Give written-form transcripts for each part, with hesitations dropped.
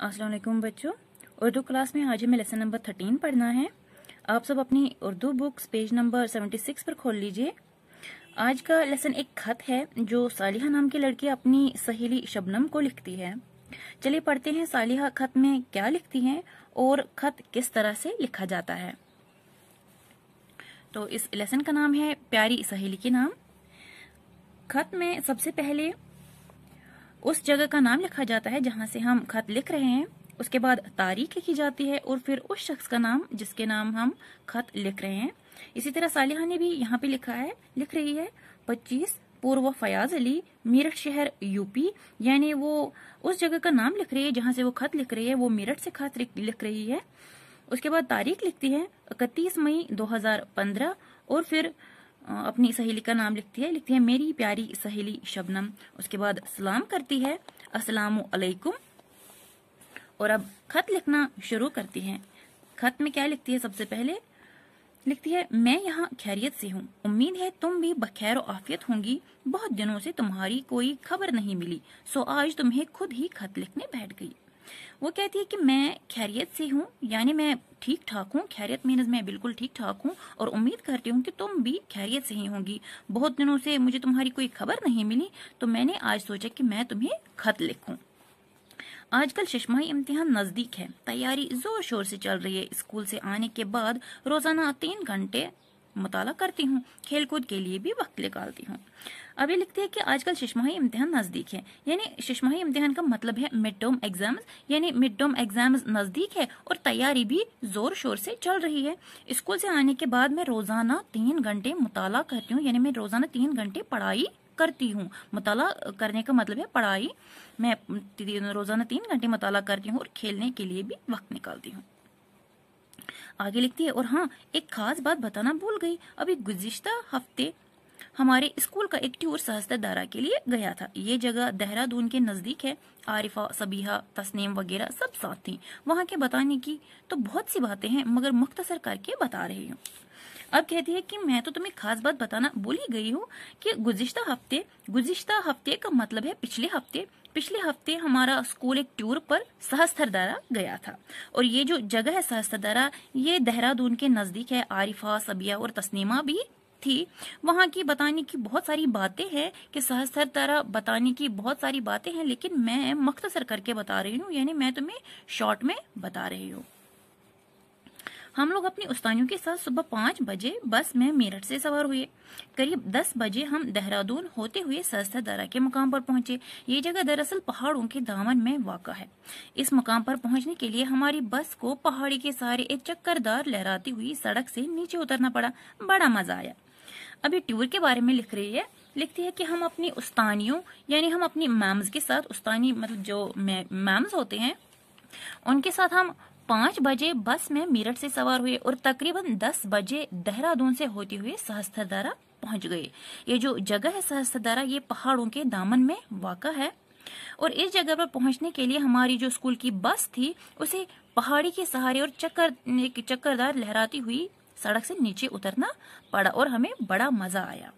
अस्सलाम वालेकुम बच्चों, उर्दू क्लास में आज हमें लेसन नंबर 13 पढ़ना है। आप सब अपनी उर्दू बुक्स पेज नंबर 76 पर खोल लीजिए। आज का लेसन एक खत है जो सालिहा नाम की लड़की अपनी सहेली शबनम को लिखती है। चलिए पढ़ते हैं सालिहा खत में क्या लिखती हैं और खत किस तरह से लिखा जाता है। तो इस लेसन का नाम है प्यारी सहेली के नाम। खत में सबसे पहले उस जगह का नाम लिखा जाता है जहां से हम खत लिख रहे हैं, उसके बाद तारीख लिखी जाती है और फिर उस शख्स का नाम जिसके नाम हम खत लिख रहे हैं। इसी तरह सालिहा ने भी यहाँ पे लिख रही है 25 पूर्व फयाज अली, मेरठ शहर यूपी, यानी वो उस जगह का नाम लिख रही है जहां से वो खत लिख रही है, वो मेरठ से खत लिख रही है। उसके बाद तारीख लिखती है 31 मई 2015 और फिर अपनी सहेली का नाम लिखती है मेरी प्यारी सहेली शबनम। उसके बाद सलाम करती है अस्सलामु अलैकुम और अब खत लिखना शुरू करती है। खत में क्या लिखती है? सबसे पहले लिखती है मैं यहाँ खैरियत से हूँ, उम्मीद है तुम भी बखैर और आफियत होंगी। बहुत दिनों से तुम्हारी कोई खबर नहीं मिली, सो आज तुम्हें खुद ही खत लिखने बैठ गई। वो कहती है कि मैं खैरियत से हूँ, यानी मैं ठीक ठाक हूँ। खैरियत मीन्स मैं बिल्कुल ठीक ठाक हूँ और उम्मीद करती हूँ कि तुम भी खैरियत से ही होंगी। बहुत दिनों से मुझे तुम्हारी कोई खबर नहीं मिली, तो मैंने आज सोचा कि मैं तुम्हें खत लिखूं। आजकल शशमाही इम्तिहान नजदीक है, तैयारी जोर शोर से चल रही है। स्कूल से आने के बाद रोजाना 3 घंटे मुताला करती हूँ, खेल कूद के लिए भी वक्त निकालती हूँ। अभी लिखते हैं कि आजकल शशमाही इम्तिहान नजदीक है, यानी शशमाही इम्तिहान का मतलब है मिड टर्म एग्जाम्स, यानी मिड टर्म एग्जाम्स नजदीक है और तैयारी भी जोर शोर से चल रही है। स्कूल से आने के बाद मैं रोजाना 3 घंटे मुताला करती हूँ, यानी मैं रोजाना 3 घंटे पढ़ाई करती हूँ। मुताला करने का मतलब है पढ़ाई। मैं रोजाना 3 घंटे मुताला करती हूँ और खेलने के लिए भी वक्त निकालती हूँ। आगे लिखती है और हाँ, एक खास बात बताना भूल गई, अभी गुज़िश्ता हफ्ते हमारे स्कूल का एक टूर सहस्त्रधारा के लिए गया था। ये जगह देहरादून के नजदीक है। आरिफा, सबीहा, तस्नीम वगैरह सब साथ थी। वहाँ के बताने की तो बहुत सी बातें हैं, मगर मुख्तसर करके बता रही हूँ। अब कहती है कि मैं तो तुम्हें खास बात बताना भूल ही गई हूँ कि गुज़िश्ता हफ्ते का मतलब है पिछले हफ्ते हमारा स्कूल एक टूर पर सहस्त्रधारा गया था और ये जो जगह है सहस्त्रधारा, ये देहरादून के नजदीक है। आरिफा, सबिया और तस्नीमा भी थी। वहाँ की बताने की बहुत सारी बातें हैं कि सहस्त्रधारा बताने की बहुत सारी बातें हैं, लेकिन मैं मुख्तसर करके बता रही हूँ, यानी मैं तुम्हें शॉर्ट में बता रही हूँ। हम लोग अपनी उस्तानियों के साथ सुबह 5 बजे बस में मेरठ से सवार हुए। करीब 10 बजे हम देहरादून होते हुए सहस्त्रधारा के मुकाम पर पहुंचे। ये जगह दरअसल पहाड़ों के दामन में वाक़ा है। इस मुकाम पर पहुंचने के लिए हमारी बस को पहाड़ी के सहारे एक चक्करदार लहराती हुई सड़क से नीचे उतरना पड़ा। बड़ा मजा आया। अभी टूर के बारे में लिखती है कि हम अपनी उस्तानियों, यानी हम अपनी मैम्स के साथ, उस्तानी मतलब जो मैम्स होते हैं उनके साथ हम 5 बजे बस में मेरठ से सवार हुए और तकरीबन 10 बजे देहरादून से होते हुए सहस्त्रधारा पहुंच गए। ये जो जगह है सहस्त्रधारा, ये पहाड़ों के दामन में वाक़ा है और इस जगह पर पहुंचने के लिए हमारी जो स्कूल की बस थी उसे पहाड़ी के सहारे और चक्करदार लहराती हुई सड़क से नीचे उतरना पड़ा और हमें बड़ा मजा आया।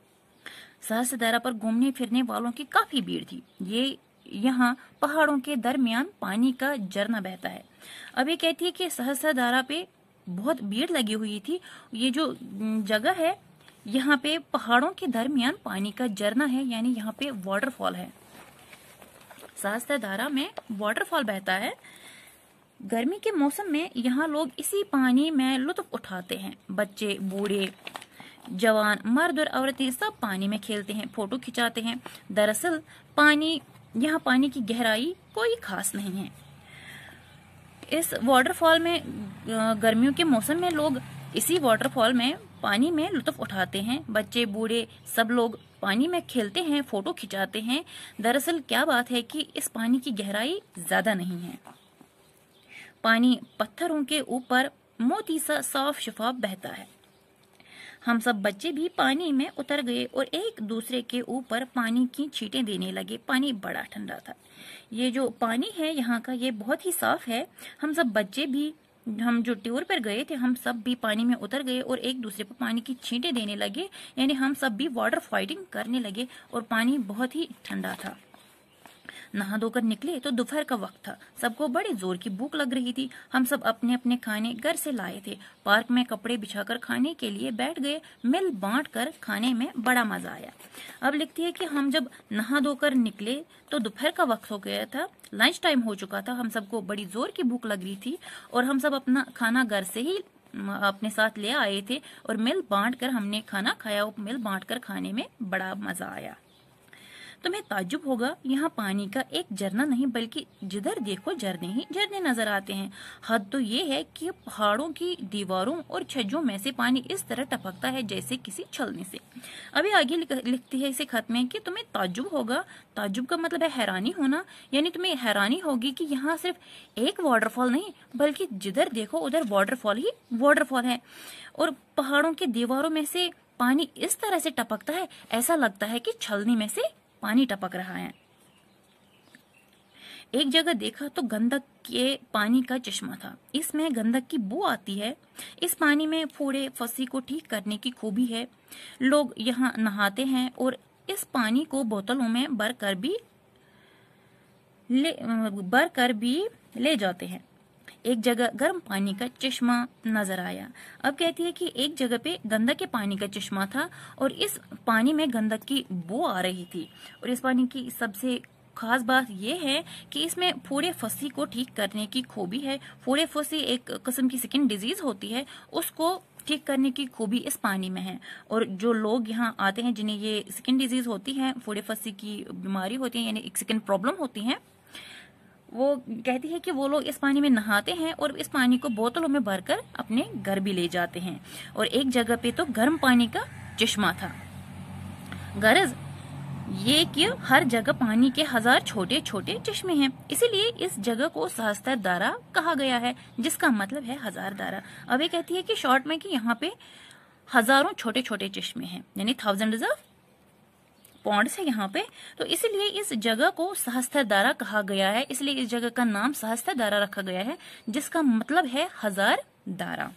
सहस्त्रधारा पर घूमने फिरने वालों की काफी भीड़ थी। यहाँ पहाड़ों के दरमियान पानी का झरना बहता है। अभी कहती है कि सहस्त्रधारा पे बहुत भीड़ लगी हुई थी। ये जो जगह है यहाँ पे पहाड़ों के दरमियान पानी का झरना है, यानी यहाँ पे वाटरफॉल है। सहस्त्रधारा में वाटरफॉल बहता है। गर्मी के मौसम में यहाँ लोग इसी पानी में लुत्फ उठाते हैं। बच्चे, बूढ़े, जवान, मर्द और औरतें सब पानी में खेलते हैं, फोटो खिंचाते हैं। दरअसल यहाँ पानी की गहराई कोई खास नहीं है। इस वाटरफॉल में गर्मियों के मौसम में लोग इसी वाटरफॉल में पानी में लुत्फ उठाते हैं। बच्चे, बूढ़े सब लोग पानी में खेलते हैं, फोटो खिंचाते हैं। दरअसल क्या बात है कि इस पानी की गहराई ज्यादा नहीं है। पानी पत्थरों के ऊपर मोती सा साफ शफाफ बहता है। हम सब बच्चे भी पानी में उतर गए और एक दूसरे के ऊपर पानी की छींटें देने लगे। पानी बड़ा ठंडा था। ये जो पानी है यहाँ का, ये बहुत ही साफ है। हम सब बच्चे भी, हम जो टूर पर गए थे, हम सब भी पानी में उतर गए और एक दूसरे पर पानी की छींटें देने लगे, यानी हम सब भी वाटर फाइटिंग करने लगे और पानी बहुत ही ठंडा था। नहा धोकर निकले तो दोपहर का वक्त था। सबको बड़ी जोर की भूख लग रही थी। हम सब अपने अपने खाने घर से लाए थे। पार्क में कपड़े बिछाकर खाने के लिए बैठ गए। मिल बांट कर खाने में बड़ा मजा आया। अब लिखती है कि हम जब नहा धोकर निकले तो दोपहर का वक्त हो गया था, लंच टाइम हो चुका था। हम सबको बड़ी जोर की भूख लग रही थी और हम सब अपना खाना घर से ही अपने साथ ले आए थे और मिल बांट कर हमने खाना खाया और मिल बांट कर खाने में बड़ा मजा आया। तुम्हें ताज्जुब होगा, यहाँ पानी का एक झरना नहीं बल्कि जिधर देखो झरने ही झरने नजर आते हैं। हद तो ये है कि पहाड़ों की दीवारों और छज्जों में से पानी इस तरह टपकता है जैसे किसी छलने से। अभी आगे लिखती है इसे खत में कि तुम्हें ताज्जुब होगा। ताज्जुब का मतलब है हैरानी होना, यानी तुम्हें हैरानी होगी कि यहाँ सिर्फ एक वाटरफॉल नहीं बल्कि जिधर देखो उधर वाटरफॉल ही वाटरफॉल है और पहाड़ों की दीवारों में से पानी इस तरह से टपकता है, ऐसा लगता है कि छलनी में से पानी टपक रहा है। एक जगह देखा तो गंडक के पानी का चश्मा था। इसमें गंडक की बू आती है। इस पानी में फोड़े फंसी को ठीक करने की खूबी है। लोग यहाँ नहाते हैं और इस पानी को बोतलों में भर कर भी ले जाते हैं। एक जगह गर्म पानी का चश्मा नजर आया। अब कहती है कि एक जगह पे गंडक के पानी का चश्मा था और इस पानी में गंडक की बू आ रही थी और इस पानी की सबसे खास बात यह है कि इसमें फोड़े फंसी को ठीक करने की खूबी है। फोड़े फंसी एक किस्म की स्किन डिजीज होती है, उसको ठीक करने की खूबी इस पानी में है। और जो लोग यहाँ आते हैं जिन्हें ये स्किन डिजीज होती है, फोड़े फंसी की बीमारी होती है, यानी स्किन प्रॉब्लम होती है, वो कहती है कि वो लोग इस पानी में नहाते हैं और इस पानी को बोतलों में भरकर अपने घर भी ले जाते हैं। और एक जगह पे तो गर्म पानी का चश्मा था। गरज ये कि हर जगह पानी के 1000 छोटे छोटे चश्मे हैं, इसीलिए इस जगह को सहस्त्रधारा कहा गया है, जिसका मतलब है 1000 धारा। अब ये कहती है कि शॉर्ट में कि यहाँ पे हजारों छोटे छोटे चश्मे हैं, यानी थाउजेंड ऑफ पॉन्ड्स है यहाँ पे, तो इसलिए इस जगह को सहस्त्रधारा कहा गया है। इसलिए इस जगह का नाम सहस्त्रधारा रखा गया है, जिसका मतलब है 1000 धारा।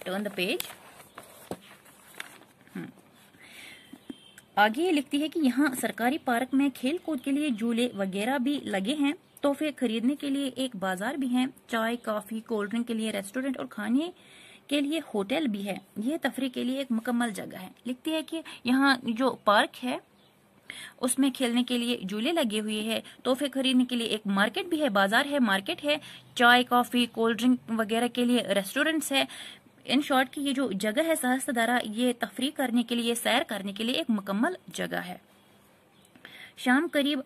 Turn the page. आगे ये लिखती है कि यहाँ सरकारी पार्क में खेल कूद के लिए झूले वगैरह भी लगे हैं। तोहफे खरीदने के लिए एक बाजार भी है। चाय कॉफी कोल्ड ड्रिंक के लिए रेस्टोरेंट और खाने के लिए होटल भी है। यह तफरी के लिए एक मुकम्मल जगह है। लिखती है कि यहाँ जो पार्क है उसमें खेलने के लिए झूले लगे हुए हैं। तोहफे खरीदने के लिए एक मार्केट भी है, बाजार है, मार्केट है। चाय कॉफी कोल्ड ड्रिंक वगैरह के लिए रेस्टोरेंट्स है। इन शॉर्ट की ये जो जगह है सहस्त्रधारा, ये तफरी करने के लिए, सैर करने के लिए एक मुकम्मल जगह है। शाम करीब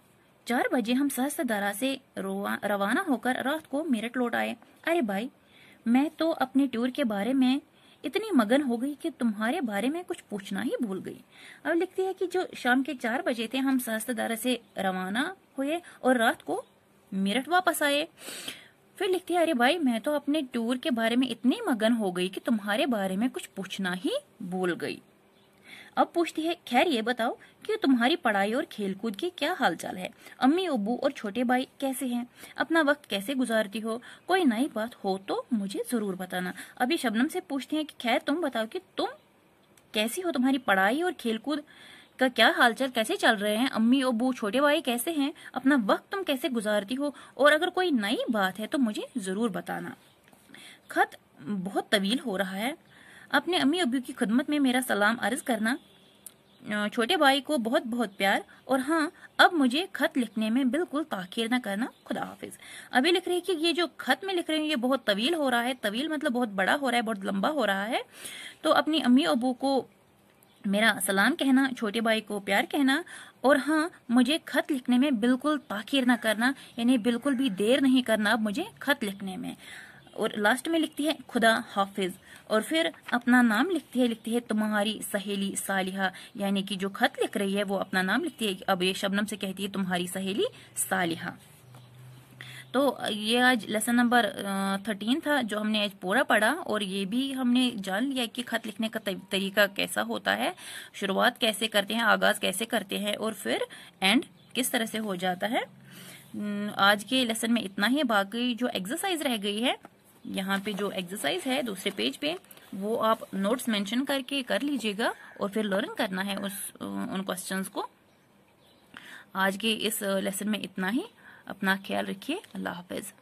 4 बजे हम सहस्त्रधारा से रवाना होकर रात को मेरठ लौट आए। अरे भाई, मैं तो अपने टूर के बारे में इतनी मगन हो गई कि तुम्हारे बारे में कुछ पूछना ही भूल गई। अब लिखती है कि जो शाम के 4 बजे थे हम सहस्त्रधारा से रवाना हुए और रात को मेरठ वापस आए। फिर लिखती है, अरे भाई, मैं तो अपने टूर के बारे में इतनी मगन हो गई कि तुम्हारे बारे में कुछ पूछना ही भूल गई। अब पूछती है, खैर ये बताओ कि तुम्हारी पढ़ाई और खेलकूद की क्या हालचाल है? अम्मी अब्बू और छोटे भाई कैसे हैं? अपना वक्त कैसे गुजारती हो? कोई नई बात हो तो मुझे जरूर बताना। अभी शबनम से पूछती हैं कि खैर तुम बताओ कि तुम कैसी हो, तुम्हारी पढ़ाई और खेलकूद का क्या हालचाल कैसे चल रहे हैं? अम्मी अब्बू छोटे भाई कैसे हैं? अपना वक्त तुम कैसे गुजारती हो? और अगर कोई नई बात है तो मुझे जरूर बताना। खत बहुत तवील हो रहा है। अपने अम्मी अब्बू की खिदमत में मेरा सलाम अर्ज करना। छोटे भाई को बहुत बहुत प्यार। और हाँ, अब मुझे खत लिखने में बिल्कुल ताखीर न करना। खुदा हाफिज। अभी लिख रही है कि ये जो खत में लिख रही हूँ ये बहुत तवील हो रहा है। तवील मतलब बहुत बड़ा हो रहा है, बहुत लंबा हो रहा है। तो अपनी अम्मी अब्बू को मेरा सलाम कहना, छोटे भाई को प्यार कहना, और हाँ, मुझे खत लिखने में बिल्कुल ताखीर न करना, यानी बिल्कुल भी देर नहीं करना अब मुझे खत लिखने में। और लास्ट में लिखती है खुदा हाफिज। और फिर अपना नाम लिखती है तुम्हारी सहेली सालिहा, यानी कि जो खत लिख रही है वो अपना नाम लिखती है। अब ये शबनम से कहती है तुम्हारी सहेली सालिहा। तो ये आज लेसन नंबर 13 था जो हमने आज पूरा पढ़ा, और ये भी हमने जान लिया कि खत लिखने का तरीका कैसा होता है, शुरुआत कैसे करते हैं, आगाज कैसे करते हैं, और फिर एंड किस तरह से हो जाता है। आज के लेसन में इतना ही। बाकी जो एक्सरसाइज रह गई है, यहाँ पे जो एक्सरसाइज है दूसरे पेज पे, वो आप नोट्स मेंशन करके कर लीजिएगा और फिर लर्न करना है उन क्वेश्चंस को। آج کے اس لیسن میں اتنا ہی. اپنا خیال رکھیے. اللہ حافظ.